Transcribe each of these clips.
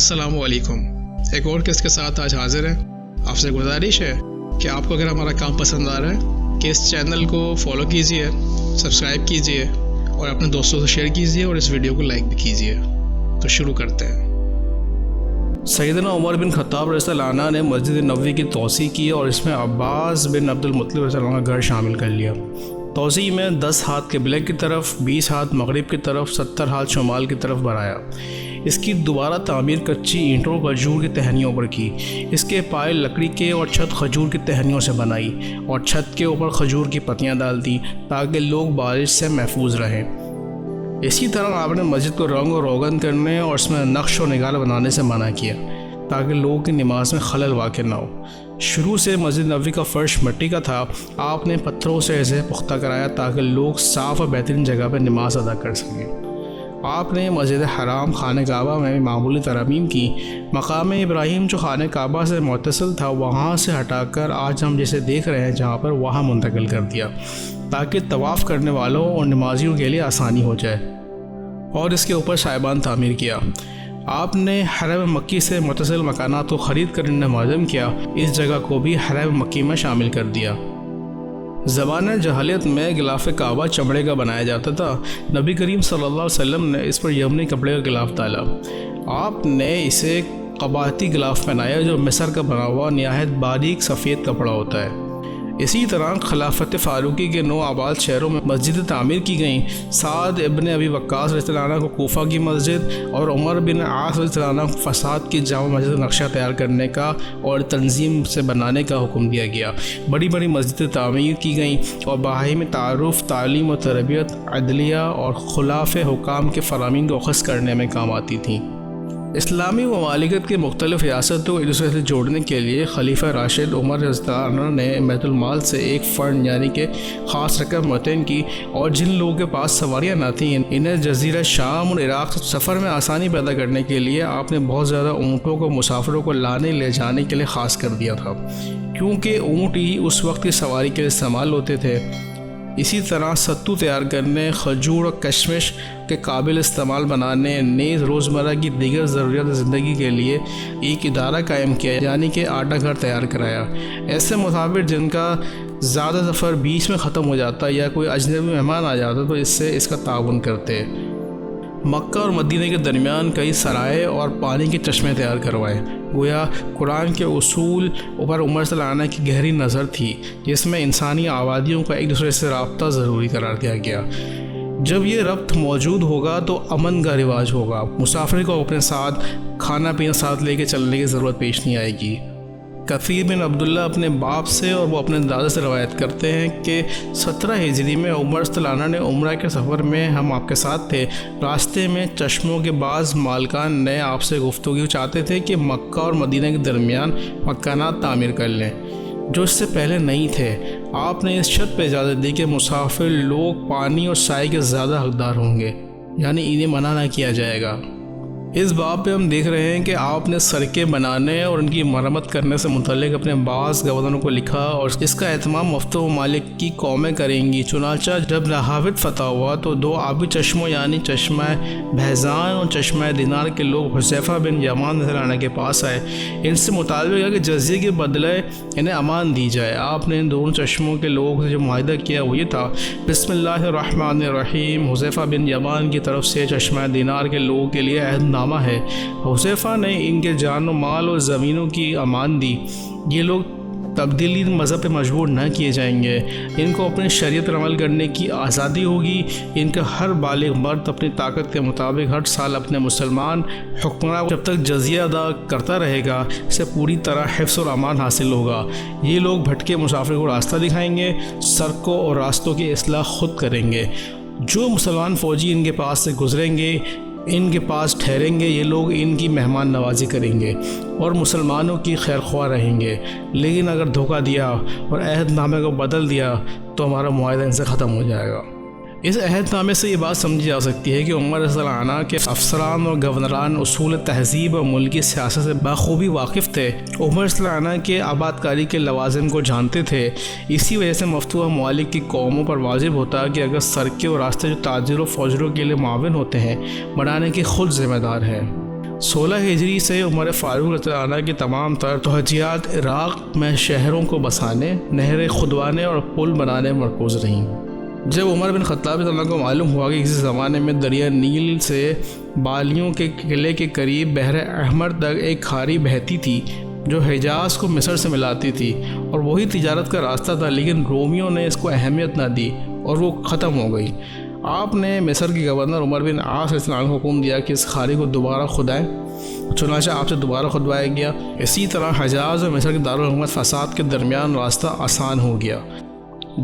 अस्सलामु अलैकुम। एक और किस्त के साथ आज हाजिर हैं। आपसे गुजारिश है कि आपको अगर हमारा काम पसंद आ रहा है कि इस चैनल को फॉलो कीजिए, सब्सक्राइब कीजिए और अपने दोस्तों से शेयर कीजिए और इस वीडियो को लाइक भी कीजिए। तो शुरू करते हैं। सैयदना उमर बिन खत्ताब रज़ियल्लाहु अन्हु ने मस्जिद नबवी की तोसी की और इसमें अब्बास बिन अब्दुल मुत्तलिब रज़ियल्लाहु अन्हु का घर शामिल कर लिया। तोसी में 10 हाथ क़िबले की तरफ, 20 हाथ मगरिब की तरफ, 70 हाथ शुमाल की तरफ बढ़ाया। इसकी दोबारा तामीर कच्ची ईंटों खजूर की टहनियों पर की। इसके पाए लकड़ी के और छत खजूर की टहनियों से बनाई और छत के ऊपर खजूर की पत्तियां डाल दी ताकि लोग बारिश से महफूज रहें। इसी तरह आपने मस्जिद को रंग और रोगन करने और इसमें नक्श और निगार बनाने से मना किया ताकि लोगों की नमाज में खलल वाक़ ना हो। शुरू से मस्जिद नबवी का फ़र्श मिट्टी का था। आपने पत्थरों से ऐसे पुख्ता कराया ताकि लोग साफ़ और बेहतरीन जगह पर नमाज अदा कर सकें। आपने मस्जिद हराम खाने काबा में मामूली तरमीम की। मकाम इब्राहीम जो खाने काबा से मुत्तसिल था वहाँ से हटाकर आज हम जिसे देख रहे हैं जहाँ पर वहाँ मुंतकिल कर दिया ताकि तवाफ़ करने वालों और नमाजियों के लिए आसानी हो जाए, और इसके ऊपर साहिबान तामीर किया। आपने हरम मक्की से मुत्तसिल मकानात को ख़रीद कर नमाज़म किया। इस जगह को भी हरम मक्की में शामिल कर दिया। ज़माने जहालियत में गिलाफ़ काबा चमड़े का बनाया जाता था। नबी करीम सल्लल्लाहु अलैहि वसल्लम ने इस पर यमनी कपड़े का गिलाफ़ डाला। आपने इसे कबाती गिलाफ़ पहनाया जो मिस्र का बना हुआ नहायत बारीक सफ़ेद कपड़ा होता है। इसी तरह खिलाफत फ़ारूकी के 9 आबाद शहरों में मस्जिद तामीर की गई। साद इब्न अबी वक्कास रज़ियल्लाहु अन्हु को कोफा की मस्जिद और उमर बिन आस रज़ियल्लाहु अन्हु को फसाद की जामा मस्जिद नक्शा तैयार करने का और तंजीम से बनाने का हुक्म दिया गया। बड़ी बड़ी मस्जिदें तामीर की गईं और बहाई में तारुफ़, तालीम और तरबियत, अदलिया और खुलाफ़ हुकाम के फ़रामीन को अख़ज़ करने में काम आती थीं। इस्लामी ममालिकत के मुख्तलिफ़ रियासतों को एक दूसरे से जोड़ने के लिए खलीफा राशिद उमर रज़ियल्लाहु अन्हु ने बैतुल माल से एक फ़ंड यानी कि ख़ास रकम मुतय्यन की, और जिन लोगों के पास सवारियाँ न थीं इन्हें जज़ीरा शाम और इराक़ सफ़र में आसानी पैदा करने के लिए आपने बहुत ज़्यादा ऊँटों को मुसाफिरों को लाने ले जाने के लिए ख़ास कर दिया था, क्योंकि ऊँट ही उस वक्त की सवारी के लिए इस्तेमाल होते थे। इसी तरह सत्तू तैयार करने, खजूर और कशमिश के काबिल इस्तेमाल बनाने, नेज़ रोज़मर्रा की दीगर ज़रूरियात ज़िंदगी के लिए एक इदारा कायम किया यानी कि आटा घर तैयार कराया। ऐसे मुसाफिर जिनका ज़्यादा सफ़र बीच में ख़त्म हो जाता या कोई अजनबी मेहमान आ जाता तो इससे इसका ताउन करते। मक्का और मदीने के दरमियान कई सराय और पानी के चश्मे तैयार करवाए। गोया कुरान के उसूल पर उमर सल्लल्लाहु अलैहि वसल्लम की गहरी नज़र थी, जिसमें इंसानी आबादियों का एक दूसरे से रब्ता ज़रूरी करार दिया गया। जब ये रब्त मौजूद होगा तो अमन का रिवाज होगा। मुसाफिर को अपने साथ खाना पीना साथ लेके चलने की ज़रूरत पेश नहीं आएगी। कसीर बिन अब्दुल्ला अपने बाप से और वो अपने दादा से रवायत करते हैं कि 17 हिजरी में उमर सल्लल्लाहु अलैहि वसल्लम ने उम्रा के सफ़र में हम आपके साथ थे। रास्ते में चश्मों के बाज़ मालकान ने आपसे गुफ्तगू चाहते थे कि मक्का और मदीना के दरमियान मकानात तामीर कर लें जो इससे पहले नहीं थे। आपने इस शर्त पर इजाज़त दी कि मुसाफिर लोग पानी और साए के ज़्यादा हकदार होंगे, यानी इन्हें मना ना किया जाएगा। इस बाब पे हम देख रहे हैं कि आपने सड़कें बनाने और उनकी मरम्मत करने से मुतल्लिक अपने बाज़ गवर्नरों को लिखा और इसका एहतमाम मुफ्त ममालिक की कौमें करेंगी। चुनांचा जब नहावित फतह हुआ तो 2 आबी चश्मों यानी चश्मा बहज़ान और चश्मा दिनार के लोग हुज़ैफ़ा बिन यमान रज़ियल्लाहु के पास आए। इनसे मुतालबा किया कि जज़िये के बदले इन्हें अमान दी जाए। आपने इन दोनों चश्मों के लोगों से जो मुआहिदा किया वो ये था, बिस्मिल्लाहिर्रहमानिर्रहीम, हुज़ैफ़ा बिन यमान की तरफ से चश्मा दिनार के लोगों के लिए अहद है। हुज़ैफ़ा ने इनके जान और माल और ज़मीनों की अमान दी। ये लोग तब्दीली मज़हब पे मजबूर न किए जाएंगे। इनको अपनी शरीयत पर अमल करने की आज़ादी होगी। इनका हर बालिग मर्द अपनी ताकत के मुताबिक हर साल अपने मुसलमान हुक्मरान जब तक जज़िया अदा करता रहेगा इसे पूरी तरह हिफ्ज़ और अमान हासिल होगा। ये लोग भटके मुसाफिर को रास्ता दिखाएंगे, सड़कों और रास्तों की इस्लाह खुद करेंगे। जो मुसलमान फ़ौजी इनके पास से गुज़रेंगे इनके पास ठहरेंगे, ये लोग इनकी मेहमान नवाजी करेंगे और मुसलमानों की खैरख्वाह रहेंगे। लेकिन अगर धोखा दिया और अहदनामे को बदल दिया तो हमारा मुआहदा इनसे ख़त्म हो जाएगा। इस अहदनामे से ये बात समझी जा सकती है कि उमर रज़ियल्लाहु अन्हु के अफसरान और गवर्नरान उसूल तहज़ीब और मुल्की सियासत से बखूबी वाकिफ़ थे। उमर रज़ियल्लाहु अन्हु के आबादकारी के लवाज़िम को जानते थे। इसी वजह से मफ्तूहा ममालिक की कौमों पर वाजिब होता कि अगर सड़कें और रास्ते जो ताजिरों फ़ौजरों के लिए मुआविन होते हैं बनाने के खुद ज़िम्मेदार हैं। 16 ہجری سے عمر فاروق رضی اللہ عنہ کی تمام تر توجیہات عراق میں شہروں کو بسانے، نہریں کھدوانے اور پل بنانے میں مرکوز رہیں۔ جب عمر بن خطاب رضی اللہ عنہ کو معلوم ہوا کہ کسی زمانے میں دریا نیل سے بالیوں کے قلعے کے قریب بحر احمر تک ایک کھاری بہتی تھی جو حجاز کو مصر سے ملاتی تھی اور وہی تجارت کا راستہ تھا، لیکن رومیوں نے اس کو اہمیت نہ دی اور وہ ختم ہو گئی، آپ نے مصر کے گورنر عمر بن عاص رضی اللہ عنہ کو حکم دیا کہ اس کھاری کو دوبارہ کھدائیں۔ چنانچہ آپ سے دوبارہ کھدوایا گیا۔ اسی طرح حجاز اور مصر کے دارالحکومت فساد کے درمیان راستہ آسان ہو گیا۔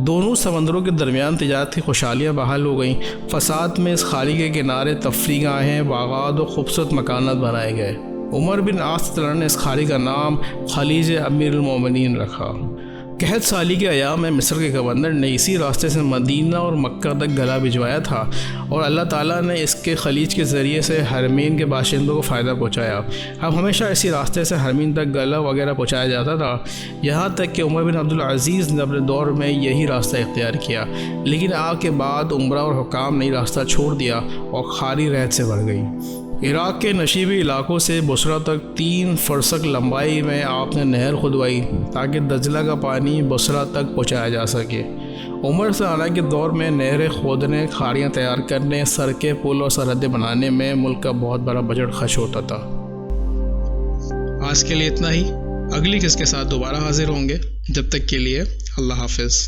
دونوں سمندروں کے درمیان تجارتی خوشحالیاں بحال ہو گئیں۔ فساد میں اس خالی کے کنارے تفریح گاہیں، باغات و خوبصورت مکانات بنائے گئے۔ عمر بن عاص رضی اللہ عنہ نے اس خالی کا نام خلیج امیر المومنین رکھا۔ قحط سالی کے ایام میں مصر کے گورنر نے اسی راستے سے مدینہ اور مکہ تک گلا بھجوایا تھا اور اللہ تعالیٰ نے اس کے خلیج کے ذریعے سے حرمین کے باشندوں کو فائدہ پہنچایا۔ اب ہمیشہ اسی راستے سے حرمین تک گلا وغیرہ پہنچایا جاتا تھا، یہاں تک کہ عمر بن عبدالعزیز نے اپنے دور میں یہی راستہ اختیار کیا، لیکن آگ کے بعد عمرہ اور حکام نے راستہ چھوڑ دیا اور خالی ریت سے بھر گئی۔ عراق کے نشیبی علاقوں سے بصرہ تک 3 فرسخ لمبائی میں آپ نے نہر کھدوائی تاکہ دجلہ کا پانی بصرہ تک پہنچایا جا سکے۔ عمر سے عنہ کے دور میں نہریں کھودنے، کھاڑیاں تیار کرنے، سڑکیں، پل اور سرحدیں بنانے میں ملک کا بہت بڑا بجٹ خرچ ہوتا تھا۔ آج کے لیے اتنا ہی، اگلی قسط کے ساتھ دوبارہ حاضر ہوں گے، جب تک کے لیے اللہ حافظ۔